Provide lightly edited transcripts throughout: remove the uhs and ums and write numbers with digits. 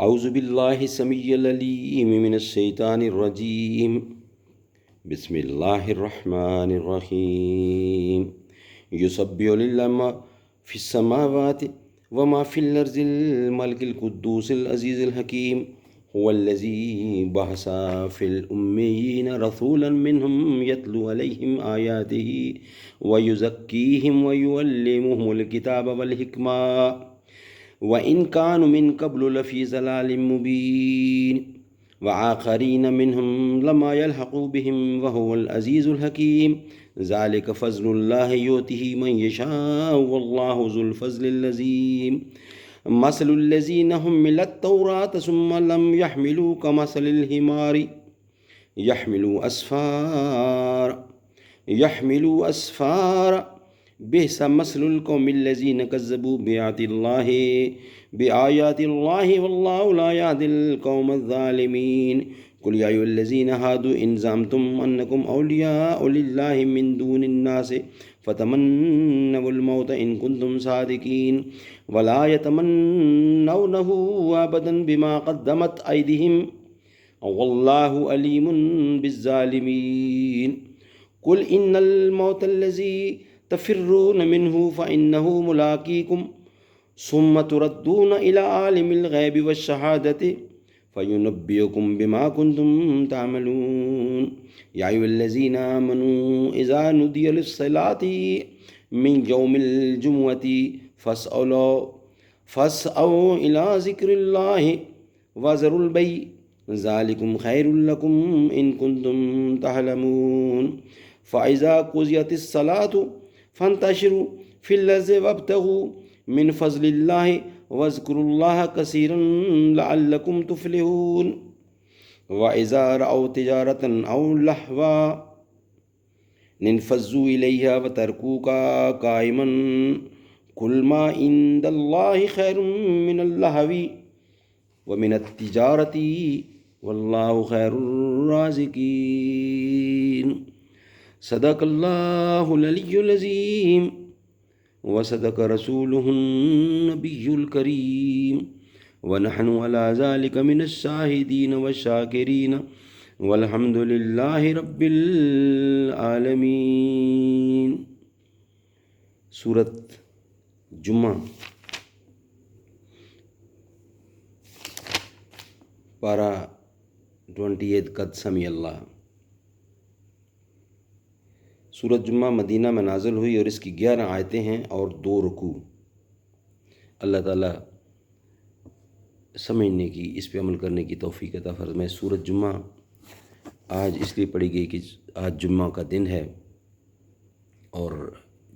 اعوذ باللہ السمیع العلیم من الشیطان الرجیم بسم اللہ الرحمن الرحیم یسبح للہ ما فی السماوات وما فی الارض الملک القدوس العزیز الحکیم هو الذی بعث فی الامیین رسولا منہم یتلو علیہم آیاتہ ویزکیہم ویعلمہم الکتاب والحکمہ وَإِن كَانُوا مِن قَبْلُ لَفِي ضَلَالٍ مُّبِينٍ وَآخَرِينَ مِنْهُمْ لَمَّا يَلْحَقُوا بِهِمْ وَهُوَ الْعَزِيزُ الْحَكِيمُ ذَلِكَ فَضْلُ اللَّهِ يُؤْتِيهِ مَن يَشَاءُ وَاللَّهُ ذُو الْفَضْلِ الْعَظِيمِ مَثَلُ الَّذِينَ حُمِّلُوا التَّوْرَاةَ ثُمَّ لَمْ يَحْمِلُوهَا كَمَثَلِ الْحِمَارِ يَحْمِلُ أَسْفَارًا بئس مثل القوم الذين كذبوا بآيات الله والله لا يهدي القوم الظالمين قل يا أيها الذين هادوا إن زعمتم أنكم أولياء لله من دون الناس فتمنوا الموت إن كنتم صادقين ولا يتمنونه أبدا بما قدمت أيديهم والله عليم بالظالمين قل إن الموت الذي تفرون منه فإنه ملاقيكم ثم تردون إلى عالم الغيب والشهادة فينبئكم بما كنتم تعملون يا أيها الذين آمنوا إذا نودي للصلاة من يوم الجمعة فاسعوا إلى ذكر الله وذروا البيع ذلكم خير لكم إن كنتم تعلمون فإذا قضيت الصلاة فانتشروا في الأرض وابتغوا من فضل الله واذكروا الله كثيرا لعلكم تفلحون وإذا رأوا تجارة أو لهوا انفضوا إليها وتركوك قائما قل ما عند الله خير من اللهو ومن التجارة والله خير الرازقين صدق اللہ العلی العظیم وصدق رسولہ النبی الکریم ونحن على ذلك من الشاہدین والشاکرین والحمد للہ رب العالمین۔ سورۃ جمعہ پارہ 28 قد سمی اللہ۔ سورۃ جمعہ مدینہ میں نازل ہوئی اور اس کی 11 آیتیں ہیں اور 2 رکوع۔ اللہ تعالیٰ سمجھنے کی، اس پہ عمل کرنے کی توفیق عطا فرمائے۔ سورۃ جمعہ آج اس لیے پڑھی گئی کہ آج جمعہ کا دن ہے اور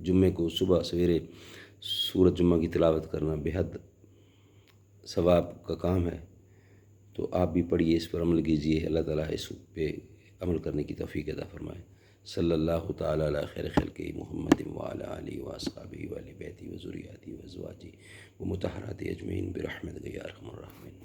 جمعے کو صبح سویرے سورۃ جمعہ کی تلاوت کرنا بہت ثواب کا کام ہے، تو آپ بھی پڑھیے، اس پر عمل کیجیے۔ اللہ تعالیٰ اس پہ عمل کرنے کی توفیق عطا فرمائے۔ صلی اللہ تعالیٰ علی خیر خلقہ محمد وعلی آلہ واصحابہ وآل بیتہ وذریاتہ وازواجہ ومطہراتہ اجمعین برحمتک یا ارحم الراحمین۔